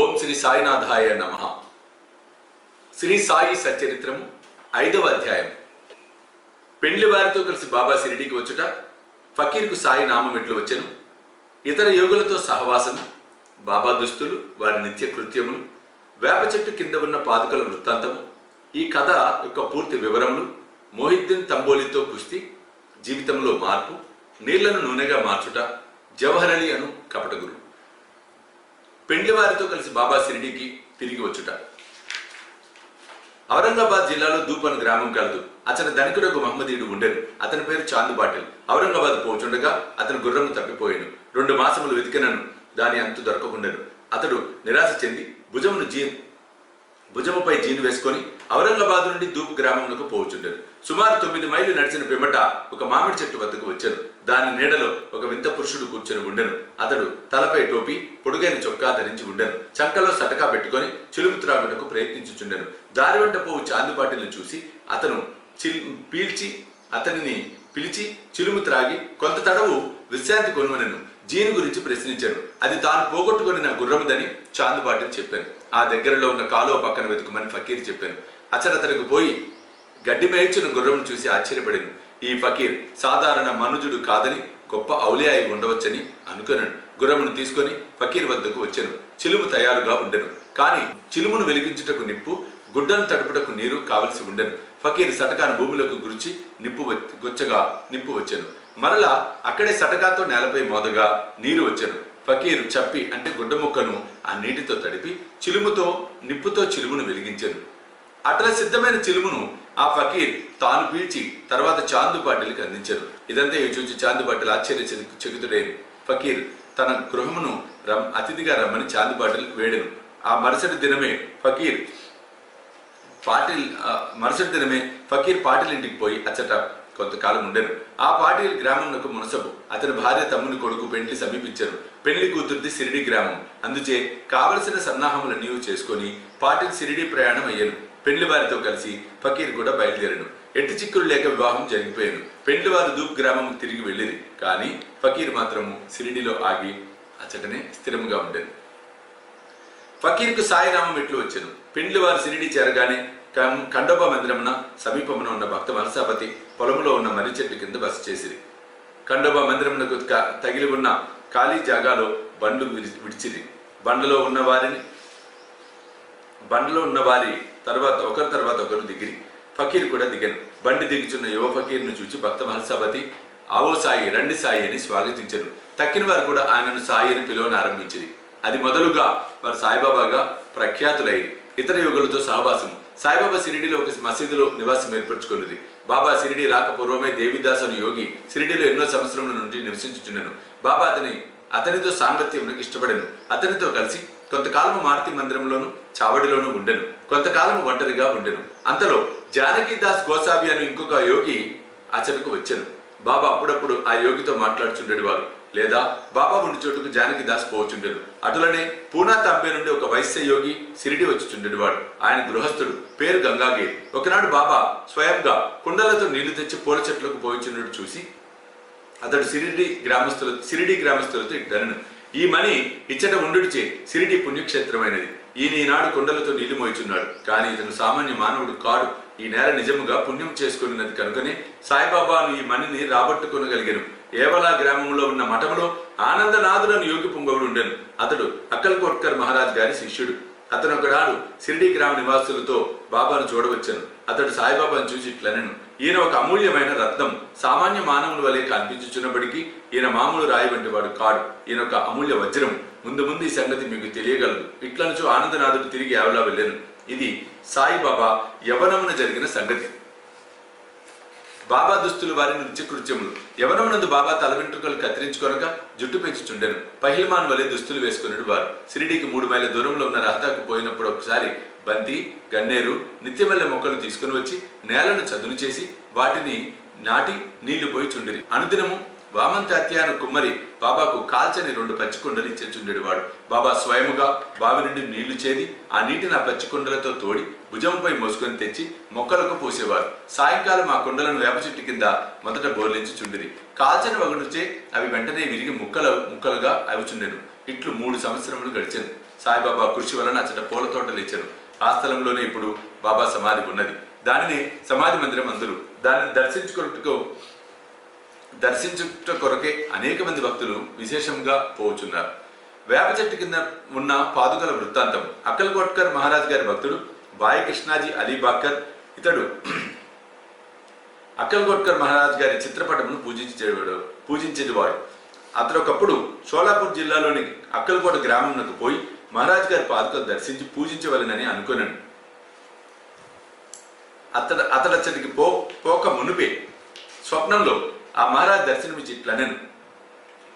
ఓం శ్రీ సాయినాథాయ నమః. శ్రీ సాయి సచరిత్రము 5వ అధ్యాయం. పెండ్లి వారితో కలిసి బాబా షిరిడీకి వచ్చుట, ఫకీర్కు సాయి నామం ఎట్లు వచ్చెను, ఇతర యోగులతో సహవాసం, బాబా దుస్తులు, వారి నిత్య కృత్యములు, వేప చెట్టు కింద ఉన్న పాదుకల వృత్తాంతము, ఈ కథ యొక్క పూర్తి వివరములు, మొహిద్దీన్ తంబోలితో కుస్తీ, జీవితంలో మార్పు, నీళ్లను నూనెగా మార్చుట, జవహర్ అలీ అను కపట గురు. పెండ్లి వారితో కలిసి బాబా షిరిడీకి తిరిగి వచ్చుట. ఔరంగాబాద్ జిల్లాలో దూప్ అను గ్రామం కలదు. అతని ధనికుడకు మహమ్మదీయుడు ఉండెను. అతని పేరు చాందు బాటిల్. ఔరంగాబాద్ పోచుండగా అతని గుర్రము తప్పిపోయాను. 2 మాసములు వెతికినను దాని అంతు దొరకకుండెను. అతడు నిరాశ చెంది భుజముపై జీను వేసుకొని ఔరంగాబాద్ నుండి దూప్ గ్రామమునకు పోచుండెను. సుమారు 9 మైళ్ళు నడిచిన పిమ్మట ఒక మామిడి చెట్టు వద్దకు వచ్చాను. దాని నీడలో ఒక వింత పురుషుడు కూర్చొని ఉండెను. అతడు తలపై టోపీ, పొడుగైన చొక్కా ధరించి ఉండెను. చంకలో సటకా పెట్టుకొని చిలుము త్రాగుటకు ప్రయత్నించుచుండెను. దారి వెంట పోవు చాందుపాటిని చూసి అతను అతనిని పిలిచి చిలుము త్రాగి కొంత తడవు విశ్రాంతి కొనువనెను. జీను గురించి ప్రశ్నించాను. అది తాను పోగొట్టుకుని నా గుర్రముదని చాందుపాటిని చెప్పాను. ఆ దగ్గరలో ఉన్న కాలువ పక్కన వెతుకుమని ఫకీర్ చెప్పాను. అతనికి పోయి గడ్డి మేయించిన గుర్రమును చూసి ఆశ్చర్యపడింది. ఈ ఫకీర్ సాధారణ మనుజుడు కాదని, గొప్ప ఔలియా అయి ఉండవచ్చని అనుకున్నాను. గుర్రమును తీసుకొని ఫకీర్ వద్దకు వచ్చాను. చిలుము తయారుగా ఉండెను. కానీ చిలుమును వెలిగించుటకు నిప్పు, గుడ్డను తడుపుటకు నీరు కావలసి ఉండెను. ఫకీర్ సటకాను భూమిలోకి గురిచి నిప్పు వచ్చాను. మరలా అక్కడే సటకాతో నేలపై మోదగా నీరు వచ్చాను. ఫకీరు చప్పి అంటే గుడ్డ ముక్కను ఆ నీటితో తడిపి నిప్పుతో చిలుమును వెలిగించాను. అట్లా సిద్ధమైన చిలుమును ఆ ఫకీర్ తాను పీల్చి తర్వాత చాందు పాటిల్కి అందించారు. ఇదంతా చూసి చాందు పాటిల్ ఆశ్చర్యచకితుడైన ఫకీర్ తన గృహమును అతిథిగా రమ్మని చాందు పాటిల్ వేడెను. ఆ మరుసటి దినమే ఫకీర్ పాటిల్ ఇంటికి పోయి అచ్చట కొంతకాలం ఉండెను. ఆ పాటిల్ గ్రామంలో మునసబు. అతని భార్య తమ్ముని కొడుకు పెండ్లి సమీపించారు. పెళ్లి కూతురిది షిరిడి గ్రామం. అందుచే కావలసిన సన్నాహములన్నీ చేసుకొని పాటిల్ షిరిడి ప్రయాణం అయ్యాను. పెండ్లి వారితో కలిసి ఫకీర్ కూడా బయలుదేరాను. ఎట్టి చిక్కులు లేక వివాహం జరిగిపోయాను. పెండ్లి వారు దూప్ గ్రామం తిరిగి వెళ్ళింది. కానీ ఫకీర్ మాత్రము షిరిడిలో ఆగి అచ్చటనే స్థిరముగా ఉండేది. ఫకీర్కు సాయినామం ఎట్లు వచ్చాను. పెండ్లి వారు షిరిడి చేరగానే ఖండోబా మందిరమున సమీపమున ఉన్న భక్త మనసాపతి పొలములో ఉన్న మర్రి చెట్టు కింద బస చేసిరి. ఖండోబా మందిరమునకు తగిలి ఉన్న ఖాళీ జాగాలో బండ్లు విడిచిరి. బండ్లలో ఉన్న వారి తర్వాత ఒకరు దిగిరి. ఫకీర్ కూడా దిగాను. బండి దిగుచున్న యువ ఫకీర్ను చూచి భక్త మనసాపతి ఆవో సాయి, రండి సాయి అని స్వాగతించారు. తక్కిన వారు కూడా ఆయనను సాయి అని పిలువని ఆరంభించింది. అది మొదలుగా వారు సాయిబాబాగా ప్రఖ్యాతులయ్యి ఇతర యోగులతో సహవాసము. సాయిబాబా షిరిడీలో ఒక మసీదులో నివాసం ఏర్పరచుకున్నది. బాబా షిరిడీ రాకపూర్వమే దేవిదాస్ అను యోగి షిరిడీలో ఎన్నో సంవత్సరముల నుండి నివసించుచున్నాను. బాబా అతనితో సాంగత్యమునకు ఇష్టపడెను. అతనితో కలిసి కొంతకాలము మారుతి మందిరంలోను చావడిలోనూ ఉండెను. కొంతకాలము ఒంటరిగా ఉండెను. అంతలో జానకీదాస్ గోసావి అని ఇంకొక యోగి అతనికి వచ్చాను. బాబా అప్పుడప్పుడు ఆ యోగితో మాట్లాడుచుండేది వారు, లేదా బాబా ఉండి చోటుకు జానకీదాస్ పోవచుండెను. అటులనే పూనా తాంబే నుండి ఒక వైశ్య యోగి షిరిడి వచ్చుచుండేవాడు. ఆయన గృహస్థుడు, పేరు గంగాగీర్. ఒకనాడు బాబా స్వయంగా కుండలతో నీళ్లు తెచ్చి పూల చెట్లకు పోయిచున్నట్టు చూసి అతడు షిరిడి గ్రామస్తులతో ఇట్లనెను, ఈ మని ఇచ్చట ఉండుడిచే షిరిడి పుణ్యక్షేత్రమైనది. ఈనాడు కుండలతో నీళ్లు మోయిచున్నాడు. కానీ ఇతను సామాన్య మానవుడు కాడు. ఈ నేల నిజముగా పుణ్యం చేసుకున్నది కనుకనే సాయిబాబాను ఈ మణిని రాబట్టుకొనగలిగాను. ఏవలా గ్రామంలో ఉన్న మఠములో ఆనందనాథులను యోగి పుంగవుడు ఉండెను. అతడు అక్కల్కోట్కర్ మహారాజ్ గారి శిష్యుడు. అతను ఒకనాడు షిరిడి గ్రామ నివాసులతో బాబాను చూడవచ్చాను. అతడు సాయిబాబాను చూసి ఇట్లనెను, ఈయన ఒక అమూల్యమైన రత్నం. సామాన్య మానవుల వలె కనిపించుచున్నప్పటికీ ఈయన మామూలు రాయి వంటి వాడు కాడు. ఈయన ఒక అమూల్య వజ్రం. ముందు ఈ సంగతి మీకు తెలియగలదు. ఇట్లనుచు ఆనందనాథుడు తిరిగి ఆవలా వెళ్ళాను. ఇది సాయిబాబా యవనమున జరిగిన సంగతి. బాబా దుస్తులు వారి నిత్యకృత్యములు. యవనమునందు బాబా తల వెంట్రుకలు కత్తిరించుకొనక జుట్టు పెంచుచుండెను. పహిల్మాన్ వలె దుస్తులు వేసుకునేడు వారు. షిరిడీకి 3 మైళ్ళ దూరంలో ఉన్న రహదాకు పోయినప్పుడు ఒకసారి బంతి, గన్నేరు, నిత్యమల్లె మొక్కలు తీసుకుని వచ్చి నేలను చదును చేసి వాటిని నాటి నీళ్లు పోయి చుండిరి. అనుదినము వామంతాత్యాను కుమ్మరి బాబాకు కాల్చని 2 పచ్చికుండలు ఇచ్చేచుండేవాడు. బాబా స్వయముగా బావి నుండి నీళ్లు చేది ఆ నీటిని ఆ పచ్చికుండలతో తోడి భుజంపై మోసుకొని తెచ్చి మొక్కలకు పోసేవారు. సాయంకాలం ఆ కుండలను వేప చెట్టు కింద మొదట బోర్లించి చుండిరి. కాల్చని వగుడుచే అవి వెంటనే విరిగి ముక్కలుగా అవుచుండెను. ఇట్లు 3 సంవత్సరములు గడిచెను. సాయిబాబా కృషి వలన అచ్చట పూల తోటలు ఇచ్చారు. ఆ స్థలంలోనే ఇప్పుడు బాబా సమాధి ఉన్నది. దానిని సమాధి మందిరం అందరూ దానిని దర్శించుట కొరకే అనేక మంది భక్తులు విశేషంగా పోచున్నారు. వేప చెట్టు కింద ఉన్న పాదుకల వృత్తాంతం. అక్కల్కోట్కర్ మహారాజ్ గారి భక్తుడు బాయి కృష్ణాజీ అలీ బాక్కర్. ఇతడు అక్కల్కోట్కర్ మహారాజ్ గారి చిత్రపటమును పూజించేవాడు. అతడు ఒకప్పుడు షోలాపూర్ జిల్లాలోని అక్కల్కోట గ్రామంకు పోయి మహారాజ్ గారి పాదుకలు దర్శించి పూజించవలనని అనుకున్నాను. అతడచ్చటికి పోక మునుపే స్వప్నంలో ఆ మహారాజ్ దర్శనమిచ్చి ఇట్లనెను,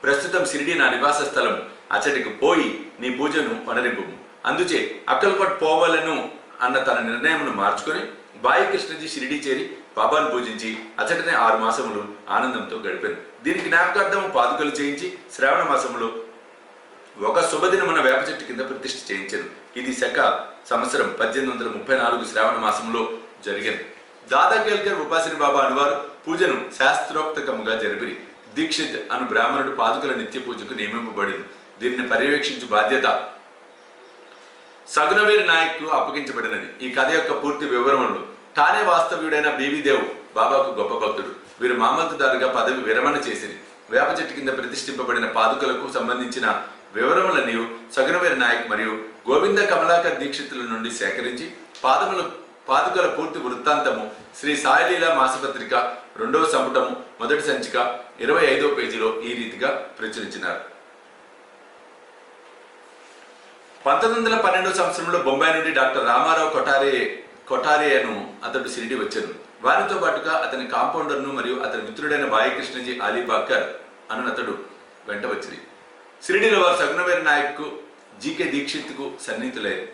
ప్రస్తుతం షిరిడి నా నివాస స్థలం, అచ్చటికి పోయి నీ పూజను వనరింపు. అందుచే అక్కల్కోట్ పోవాలను అన్న తన నిర్ణయమును మార్చుకొని బాయి కృష్ణజీ షిరిడి చేరి బాబాను పూజించి అచ్చటనే 6 మాసములు ఆనందంతో గడిపాను. దీనికి జ్ఞాపకార్థము పాదుకలు చేయించి శ్రావణ మాసంలో ఒక శుభదినమున వేప చెట్టు కింద ప్రతిష్ఠ చేయించాను. ఇది శక సంవత్సరం 1834 శ్రావణ మాసంలో జరిగింది. దాదా కేల్కర్ ఉపాసిని బాబా అనువారు పూజను శాస్త్రోక్తకముగా జరిపిరి. దీక్షిత్ అను బ్రాహ్మణుడు పాదుకల నిత్య పూజకు నియమింపబడింది. దీనిని పర్యవేక్షించు బాధ్యత సగునవీర్ నాయక్ కు అప్పగించబడినది. ఈ కథ యొక్క పూర్తి వివరములు. తానే వాస్తవ్యుడైన బీవీదేవ్ బాబాకు గొప్ప భక్తుడు. వీరు మామల్తదారుగా పదవి విరమణ చేసింది. వేప చెట్టు కింద ప్రతిష్ఠింపబడిన పాదుకలకు సంబంధించిన వివరములన్నీ సగునవీర్ నాయక్ మరియు గోవింద కమలాకర్ దీక్షితుల నుండి సేకరించి పాదుకల పూర్తి వృత్తాంతము శ్రీ సాయిలీలా మాసపత్రిక 2వ సంపుటము 1వ సంచిక 25వ పేజీలో ఈ రీతిగా ప్రచురించినారు. 1912 సంవత్సరంలో బొంబాయి నుండి డాక్టర్ రామారావు కొఠారే అను అతడు షిరిడి వచ్చాను. వారితో పాటుగా అతని కాంపౌండర్ను మరియు అతని మిత్రుడైన బాయి కృష్ణజీ అలీబాకర్ అను అతడు వెంట వచ్చింది. షిరిడిలో వారు సగునవీర్ నాయక్ కు జీకే దీక్షిత్ కు సన్నిహితులయ్యారు.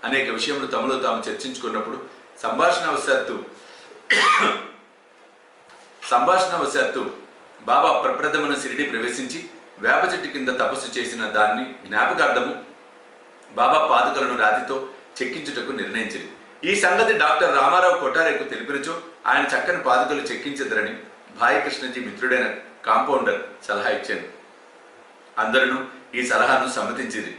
అనేక విషయములు తమలో తాము చర్చించుకున్నప్పుడు సంభాషణవశాత్తు బాబా ప్రప్రథమన షిరిడి ప్రవేశించి వేప చెట్టు కింద తపస్సు చేసిన దాన్ని జ్ఞాపకార్థము బాబా పాదుకలను రాతితో చెక్కించుటకు నిర్ణయించింది. ఈ సంగతి డాక్టర్ రామారావు కొఠారేకు తెలిపినచో ఆయన చక్కని పాదుకలు చెక్కించదరని భాయి కృష్ణజీ మిత్రుడైన కాంపౌండర్ సలహా ఇచ్చాను. అందరూ ఈ సలహాను సమ్మతించింది.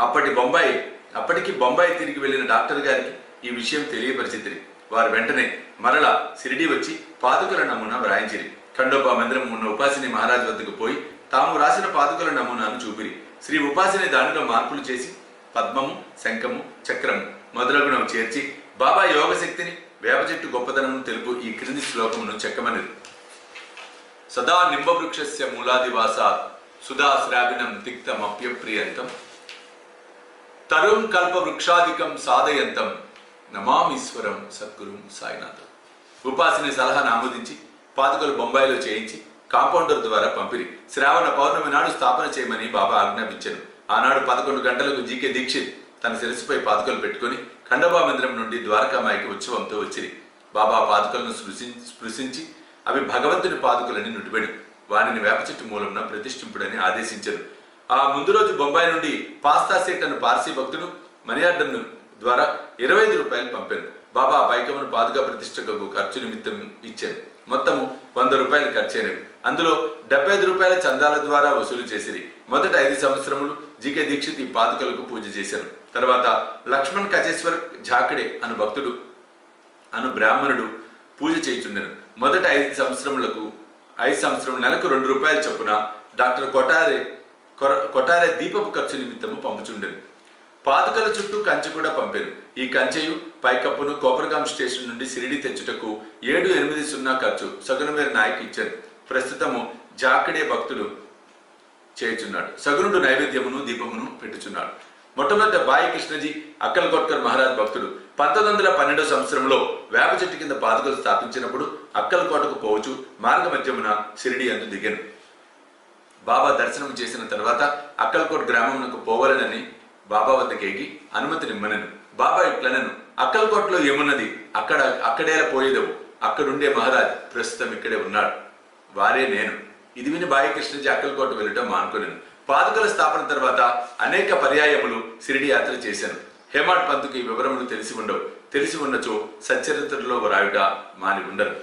అప్పటికి బొంబాయి తిరిగి వెళ్లిన డాక్టర్ గారికి ఈ విషయం తెలియపరిచింది. వారు వెంటనే మరల షిరిడి వచ్చి పాదుకల నమూనా వ్రాయించిరి. ఖండోబా మందిరం ఉన్న ఉపాసిని మహారాజ్ వద్దకు పోయి తాము రాసిన పాదుకల నమూనాను చూపిరి. శ్రీ ఉపాసిని దానిలో మార్పులు చేసి పద్మము, శంఖము, చక్రము మొదలగునవి చేర్చి బాబా యోగ శక్తిని, వేప చెట్టు గొప్పదనము తెలుపు ఈ క్రింది శ్లోకమును చెక్కమనిది. సదా నింబవృక్షస్య మూలాదివాసాత్ సుధా శ్రావిణం తిక్తమప్యప్రియంతం తరుం కల్ప వృక్షాధికం సాధయంతం నమామీశ్వరం సద్గురుం సాయినాథం. ఉపాసిని సలహాను ఆమోదించి పాదుకలు బొంబాయిలో చేయించి కాంపౌండర్ ద్వారా పంపిరి. శ్రావణ పౌర్ణమి నాడు స్థాపన చేయమని బాబా ఆజ్ఞాపించారు. ఆనాడు 11 గంటలకు జీకే దీక్షిత్ తన శిరస్సుపై పాదుకలు పెట్టుకుని ఖండోబా మందిరం నుండి ద్వారకామాయికి ఉత్సవంతో వచ్చిరి. బాబా పాదుకలను స్పృశించి అవి భగవంతుని పాదుకలని నుడిబడి వారిని వేప చెట్టు మూలంన ప్రతిష్ఠింపుడని ఆదేశించారు. ఆ ముందు రోజు బొంబాయి నుండి పాస్తా సేట్ అను పార్సీ భక్తుడు మణియార్డన్ ద్వారా 25 రూపాయలు పంపారు. బాబా పైకమును పాదుక ప్రతిష్టకు ఖర్చు నిమిత్తం ఇచ్చారు. మొత్తము 100 రూపాయలు ఖర్చయినవి. అందులో 75 రూపాయల చందాల ద్వారా వసూలు చేసిరి. మొదట 5 సంవత్సరములు జీకే దీక్షిత్ ఈ పాదుకలకు పూజ చేశారు. తర్వాత లక్ష్మణ్ కచేశ్వర్ ఝాకడే అను బ్రాహ్మణుడు పూజ చేయుచుండెను. మొదట 5 సంవత్సరం నెలకు 2 రూపాయలు చొప్పున డాక్టర్ కొఠారే దీపపు ఖర్చు నిమిత్తము పంపుచుండెను. పాదుకల చుట్టూ కంచె కూడా పంపారు. ఈ కంచెయు పైకప్పును కోపర్గాం స్టేషన్ నుండి షిరిడి తెచ్చుటకు 780 ఖర్చు సగునవీర్ నాయక్ ఇచ్చారు. ప్రస్తుతము జాకడే భక్తులు చేయుచున్నాడు. సగునుడు నైవేద్యమును దీపమును పెట్టుచున్నాడు. మొట్టమొదట బాయి కృష్ణజీ అక్కల్కోట్కర్ మహారాజ్ భక్తుడు 1912 సంవత్సరంలో వేప చెట్టు కింద పాదుకలు స్థాపించినప్పుడు అక్కల్కోటకు పోవచ్చు మార్గ మధ్యమున షిరిడి అందు దిగాను. బాబా దర్శనం చేసిన తర్వాత అక్కల్కోట్ గ్రామమునకు పోవాలనని బాబా వద్దకేగి అనుమతి నిమ్మనను. బాబా ఇట్లనను, అక్కల్కోట్లో ఏమున్నది, అక్కడేలా పోయేదవు, అక్కడుండే మహారాజ్ ప్రస్తుతం ఇక్కడే ఉన్నాడు, వారే నేను. ఇది విని బాయి కృష్ణజీ అక్కల్కోట వెళ్ళటం మానుకొనెను. పాదుకల స్థాపన తర్వాత అనేక పర్యాయములు షిరిడి యాత్ర చేశాను. హేమాడ్ పంతుకు ఈ వివరములు తెలిసి ఉన్నచో సచ్చరిత్రలో వ్రాయుట మాని ఉండరు.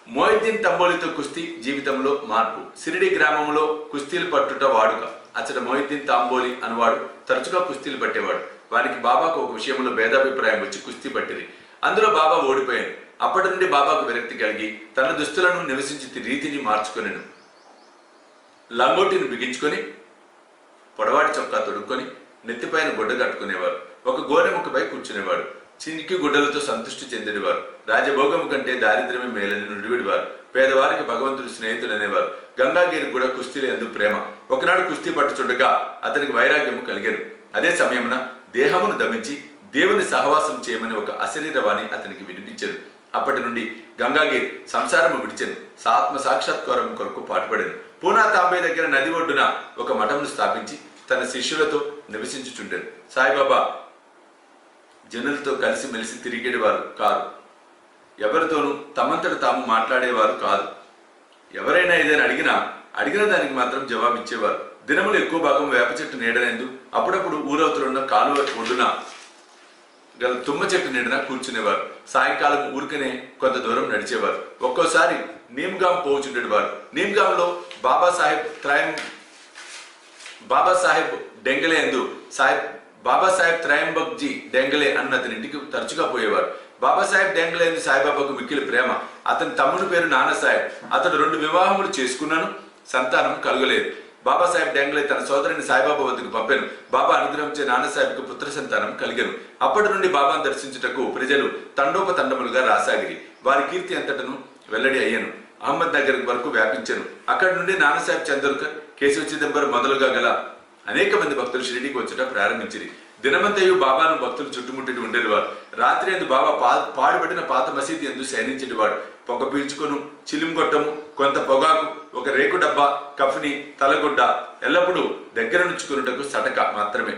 మొయిద్దీన్ తంబోలితో కుస్తీ జీవితంలో మార్పు. షిరిడి గ్రామంలో కుస్తీలు పట్టుట వాడుక. అచ్చట మొయిద్దీన్ తాంబోలి అనువాడు తరచుగా కుస్తీలు పట్టేవాడు. వారికి బాబాకు ఒక విషయంలో భేదాభిప్రాయం వచ్చి కుస్తీ పట్టింది. అందులో బాబా ఓడిపోయాడు. అప్పటి నుండి బాబాకు విరక్తి కలిగి తన దుస్తులను నివసించి రీతిని మార్చుకొనెను. లంగోటిని బిగించుకొని పొడవాటి చొక్కా తొడుక్కొని నెత్తిపైన గుడ్డ కట్టుకునేవారు. ఒక గోనెముక్కపై కూర్చునేవాడు. చినికి గుడ్డలతో సంతృష్టి చెందినవారు. రాజభోగము కంటే దారిద్ర్యమే మేలని నుడివిడివారు. పేదవారికి భగవంతుడు స్నేహితుడు అనేవారు. గంగాగిరికి కూడా కుస్తీలు ఎందుకు ప్రేమ. ఒకనాడు కుస్తీ పట్టుచుండగా అతనికి వైరాగ్యము కలిగాను. అదే సమయమున దేహమును దమించి దేవుని సహవాసం చేయమని ఒక అశరీరవాణి అతనికి వినిపించారు. అప్పటి నుండి గంగాగిరి సంసారము విడిచెను. ఆత్మ సాక్షాత్కారం కొరకు పాటుపడెను. పూనా తాంబే దగ్గర నది ఒడ్డున ఒక మఠమును స్థాపించి తన శిష్యులతో నివసించుచుండెను. సాయిబాబా జనులతో కలిసి మెలిసి తిరిగేవారు కారు. ఎవరితోనూ తమంతట తాము మాట్లాడేవారు కాదు. ఎవరైనా ఏదైనా అడిగిన దానికి మాత్రం జవాబిచ్చేవారు. దినములు ఎక్కువ భాగం వేప చెట్టు నీడనేందు, అప్పుడప్పుడు ఊరవతలున్న కాలువ ఒడ్డున గల తుమ్మ చెట్టు నీడన కూర్చునేవారు. సాయంకాలం ఊరికనే కొంత దూరం నడిచేవారు. ఒక్కోసారి నీమ్గాం పోచుండేవారు. నీమ్గాంలో బాబాసాహెబ్ డెంగలే ఎందు బాబాసాహెబ్ త్రయంబక్జీ డెంగలే అన్న అతని ఇంటికి తరచుగా పోయేవారు. బాబాసాహెబ్ డెంగలే ఎందు సాయిబాబాకు మిక్కిలి ప్రేమ. అతని తమ్ముని పేరు నానాసాహెబ్. అతడు 2 వివాహములు చేసుకున్నాను. సంతానం కలగలేదు. బాబాసాహెబ్ డెంగలే తన సోదరుని సాయిబాబా వద్దకు పంపాను. బాబా అనుగ్రహించే నానాసాహెబ్కు పుత్ర సంతానం కలిగాను. అప్పటి నుండి బాబాను దర్శించుటకు ప్రజలు తండోపతండములుగా రాసాగిరి. వారి కీర్తి అంతటను వెల్లడి అయ్యాను. అహ్మద్ నగర్ వరకు వ్యాపించాను. అక్కడి నుండి నానాసాహెబ్ చందోర్కర్, కేశవ చిదంబరం మొదలుగా గల అనేక మంది భక్తులు షిరిడీకి వచ్చుట ప్రారంభించింది. దినమంతయు బాబాను భక్తులు చుట్టుముట్టి ఉండేవారు. రాత్రి ఎందు బాబా పాడుబడిన పాత మసీదు ఎందు శయనించేవాడు. పొగ పీల్చుకొను, చిలింగొట్టము, కొంత పొగాకు, ఒక రేకు డబ్బా, కఫ్ని, తలగుడ్డ ఎల్లప్పుడూ దగ్గర నుంచుకున్నటకు సటక మాత్రమే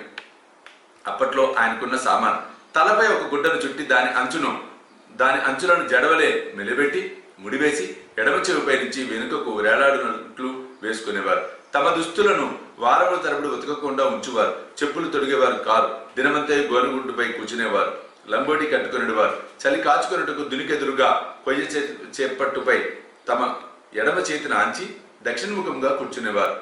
అప్పట్లో ఆయనకున్న సామాన్. తలపై ఒక గుడ్డను చుట్టి దాని అంచులను జడవలే మెలిబెట్టి ముడివేసి ఎడమ చెవిపై నుంచి వెనుకకు వేలాడునట్లు వేసుకునేవారు. తమ దుస్తులను వారముల తరబడి ఉతకకుండా ఉంచువారు. చెప్పులు తొడిగేవారు కారు. దినమంతా గోనగుడ్డుపై కూర్చునేవారు. లంగోటి కట్టుకునేవారు. చలి కాచుకున్నట్టుకు దునికెదురుగా కొయ్య చేపట్టుపై తమ ఎడమ చేతిని ఆంచి దక్షిణముఖంగా కూర్చునేవారు.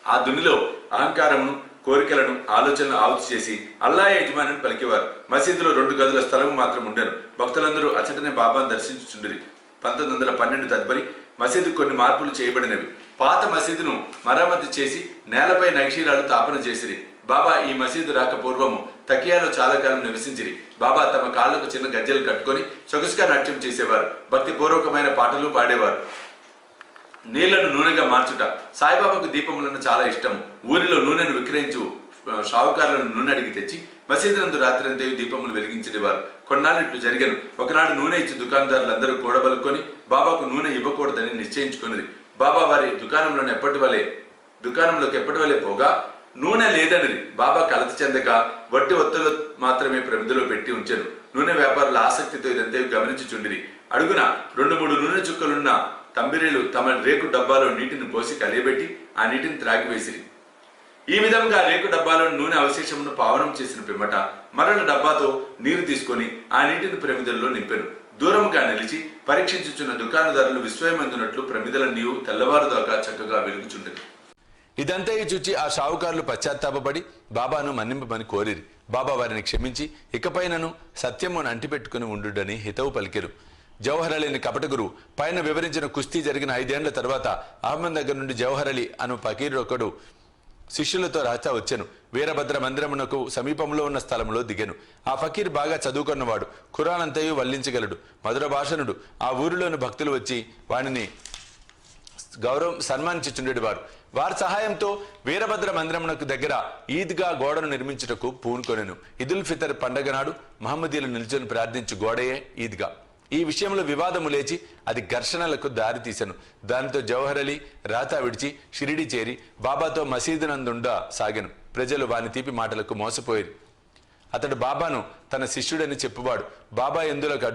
ఆ దునిలో అహంకారమును, కోరికలను, ఆలోచనలు ఆవుతి చేసి అల్లా యజమానిని పలికేవారు. మసీదులో 2 గదుల స్థలము మాత్రం ఉండేను. భక్తులందరూ అచ్చటనే బాబాను దర్శించుచుండిరి. 1912 తదుపరి మసీదు కొన్ని మార్పులు చేయబడినవి. పాత మసీదును మరమ్మతు చేసి నేలపై నగిషీరాలు తాపన చేసిరి. బాబా ఈ మసీదు రాక పూర్వము తకియాలో చాలా కాలం నివసించిరి. బాబా తమ కాళ్లకు చిన్న గజ్జలు కట్టుకొని సొగసుగా నాట్యం చేసేవారు. భక్తి పూర్వకమైన పాటలు పాడేవారు. నీళ్లను నూనెగా మార్చుట సాయిబాబాకు దీపములను చాలా ఇష్టం. ఊరిలో నూనెను విక్రయించు షావుకారులను నూనె అడిగి తెచ్చి మసీదునందు రాత్రంతయు దీపములు వెలిగించేవారు. కొన్నాళ్ళు ఇట్లు జరిగాను. ఒకనాడు నూనె ఇచ్చి దుకాణదారులందరూ కూడబలుకొని బాబాకు నూనె ఇవ్వకూడదని నిశ్చయించుకున్నది. బాబా వారి దుకాణంలోకి ఎప్పటి వలె పోగా నూనె లేదనిది. బాబా కలత చెందక వట్టి ఒత్తులు మాత్రమే ప్రమిదిలో పెట్టి ఉంచాను. నూనె వ్యాపారుల ఆసక్తితో ఇదంతా గమనించుచుండిరి. అడుగున 2-3 నూనె చుక్కలున్న తంబిరీలు తమ రేకు డబ్బాలో నీటిని పోసి కలియబెట్టి ఆ నీటిని త్రాగివేసిరి. ఈ విధంగా రేకు డబ్బాలో నూనె అవశేషమును పావనం చేసిన పిమ్మట మరల డబ్బాతో నీరు తీసుకొని ఆ నీటిని ప్రమిదల్లో నింపెను. దూరముగా నిలిచి పరీక్షించుచున్న దుకాణదారులు విస్మయమందునట్లు ప్రమిదల నీవు తెల్లవారుదాకా చక్కగా వెలుగుచుండెను. ఇదంతా చూచి ఆ షావుకారులు పశ్చాత్తాపడి బాబాను మన్నింపమని కోరిరి. బాబా వారిని క్షమించి ఇకపైనను సత్యమును అంటిపెట్టుకుని ఉండుడని హితవు పలికెరు. జవహర్ అలీని కపట గురువు పైన వివరించిన కుస్తీ జరిగిన 5 ఏళ్ల తర్వాత అహ్మద్ నగర్ నుండి జవహర్ అలీ అను ఫకీరు ఒకడు శిష్యులతో రాచా వచ్చెను. వీరభద్ర మందిరమునకు సమీపంలో ఉన్న స్థలంలో దిగెను. ఆ ఫకీర్ బాగా చదువుకున్నవాడు. ఖురాన్ అంతయు వల్లించగలడు. మధుర భాషణుడు. ఆ ఊరిలోని భక్తులు వచ్చి వానిని సన్మానించుచుండేవారు. వారి సహాయంతో వీరభద్ర మందిరమునకు దగ్గర ఈద్గా గోడను నిర్మించుటకు పూనుకొనెను. ఇదుల్ ఫితర్ పండగ నాడు మహమ్మదీలు నిల్చొని ప్రార్థించు గోడయే ఈద్గా. ఈ విషయంలో వివాదము లేచి అది ఘర్షణలకు దారి తీసెను. దానితో జవహర్ అలీ రాతా విడిచి షిరిడి చేరి బాబాతో మసీదునందుండ సాగెను. ప్రజలు వాని తీపి మాటలకు మోసపోయారు. అతడు బాబాను తన శిష్యుడని చెప్పువాడు. బాబా అందులోకి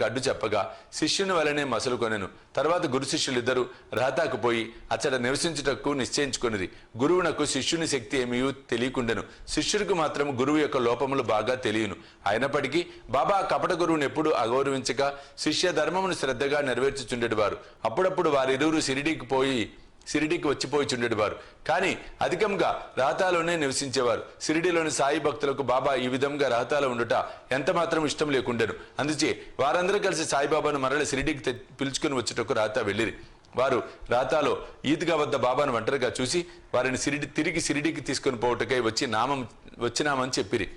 అడ్డు చెప్పగా శిష్యుని వలనే మసలుకొనెను. తర్వాత గురు శిష్యులిద్దరూ రాతాకు పోయి అతడు నివసించుటకు నిశ్చయించుకొనిది. గురువునకు శిష్యుని శక్తి ఏమీ తెలియకుండెను. శిష్యుడికి మాత్రం గురువు యొక్క లోపములు బాగా తెలియను. అయినప్పటికీ బాబా కపట గురువును ఎప్పుడు అగౌరవించక శిష్య ధర్మమును శ్రద్ధగా నెరవేర్చుచుండేవారు. అప్పుడప్పుడు వారిరువురు షిరిడీకి పోయి షిరిడీకి వచ్చిపోయిచుండేది వారు. కానీ అధికంగా రహతాలోనే నివసించేవారు. షిరిడీలోని సాయి భక్తులకు బాబా ఈ విధంగా రహతాలో ఉండుట ఎంత మాత్రం ఇష్టం లేకుండెను. అందుచే వారందరూ కలిసి సాయిబాబాను మరల షిరిడీకి పిలుచుకుని వచ్చుటకు రహతా వెళ్ళిరి. వారు రాతాలో ఈద్గా వద్ద బాబాను ఒంటరిగా చూసి వారిని తిరిగి షిరిడీకి తీసుకుని పోవటకై వచ్చినామని చెప్పిరి.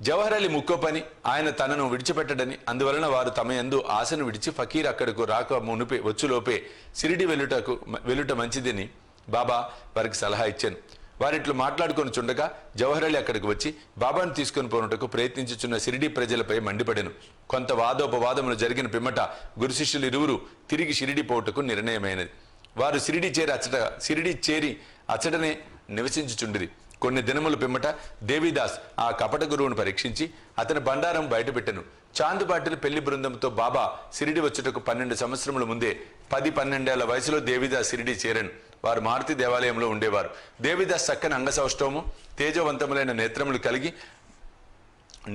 జవహర్ అలీ ముక్కోపని ఆయన తనను విడిచిపెట్టడని, అందువలన వారు తమ యందు ఆశను విడిచి ఫకీర్ అక్కడకు రాక మునిపే వచ్చులోపే షిరిడి వెళ్ళుట మంచిదని బాబా వారికి సలహా ఇచ్చాను. వారిట్లు మాట్లాడుకొని చుండగా జవహర్ అలీ అక్కడికి వచ్చి బాబాను తీసుకుని పోనుటకు ప్రయత్నించుచున్న షిరిడి ప్రజలపై మండిపడెను. కొంత వాదోపవాదములు జరిగిన పిమ్మట గురు శిష్యులు ఇరువురు తిరిగి షిరిడి పోవుటకు నిర్ణయమైనది. వారు షిరిడి చేరి అచ్చటనే నివసించుచుండిరి. కొన్ని దినముల పిమ్మట దేవిదాస్ ఆ కపట గురువును పరీక్షించి అతని బండారం బయటపెట్టెను. చాంద్ పాటిల్ పెళ్లి బృందంతో బాబా షిరిడి వచ్చుటకు 12 సంవత్సరముల ముందే 10-12 ఏళ్ల వయసులో దేవిదాస్ షిరిడి చేరాను. వారు మారుతి దేవాలయంలో ఉండేవారు. దేవిదాస్ చక్కని అంగసౌష్ఠవము, తేజవంతములైన నేత్రములు కలిగి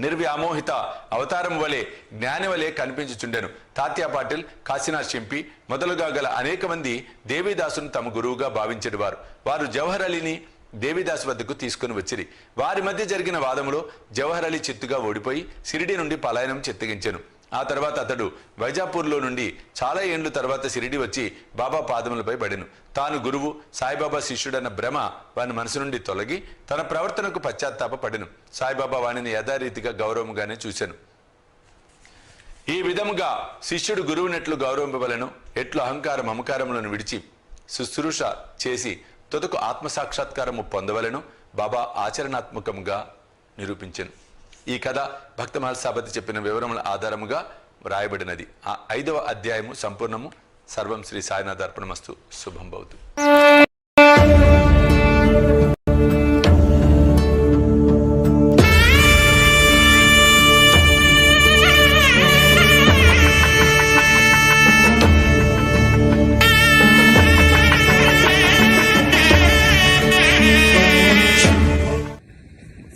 నిర్వ్యామోహిత అవతారం వలె జ్ఞాని వలె కనిపించుచుండెను. తాత్యా పాటిల్, కాశీనాథ్ షింపి మొదలుగా గల అనేక మంది దేవిదాసును తమ గురువుగా భావించేవారు. వారు జవహర్ అలీని దేవిదాస్ వద్దకు తీసుకుని వచ్చిరి. వారి మధ్య జరిగిన వాదములో జవహర్ అలీ చిత్తుగా ఓడిపోయి షిరిడి నుండి పలాయనం చిత్తగించెను. ఆ తర్వాత అతడు వైజాపూర్లో నుండి చాలా ఏండ్ల తర్వాత షిరిడి వచ్చి బాబా పాదములపై పడెను. తాను గురువు, సాయిబాబా శిష్యుడన్న భ్రమ వాని మనసు నుండి తొలగి తన ప్రవర్తనకు పశ్చాత్తాప పడెను. సాయిబాబా వాణిని యథారీతిగా గౌరవంగానే చూశాను. ఈ విధముగా శిష్యుడు గురువునెట్లు గౌరవింపవలను, ఎట్లు అహంకార మమకారములను విడిచి శుశ్రూష చేసి తుదకు ఆత్మసాక్షాత్కారము పొందవలను బాబా ఆచరణాత్మకంగా నిరూపించెను. ఈ కథ భక్త మహల్సాపతి చెప్పిన వివరముల ఆధారముగా వ్రాయబడినది. ఆ 5వ అధ్యాయము సంపూర్ణము. సర్వం శ్రీ సాయినాథ్ అర్పణమస్తు. శుభం భవతు.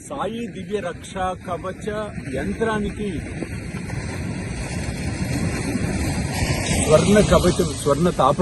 సాయి దివ్య రక్షా కవచ యంత్రానికి స్వర్ణ కవచం, స్వర్ణ తాపడం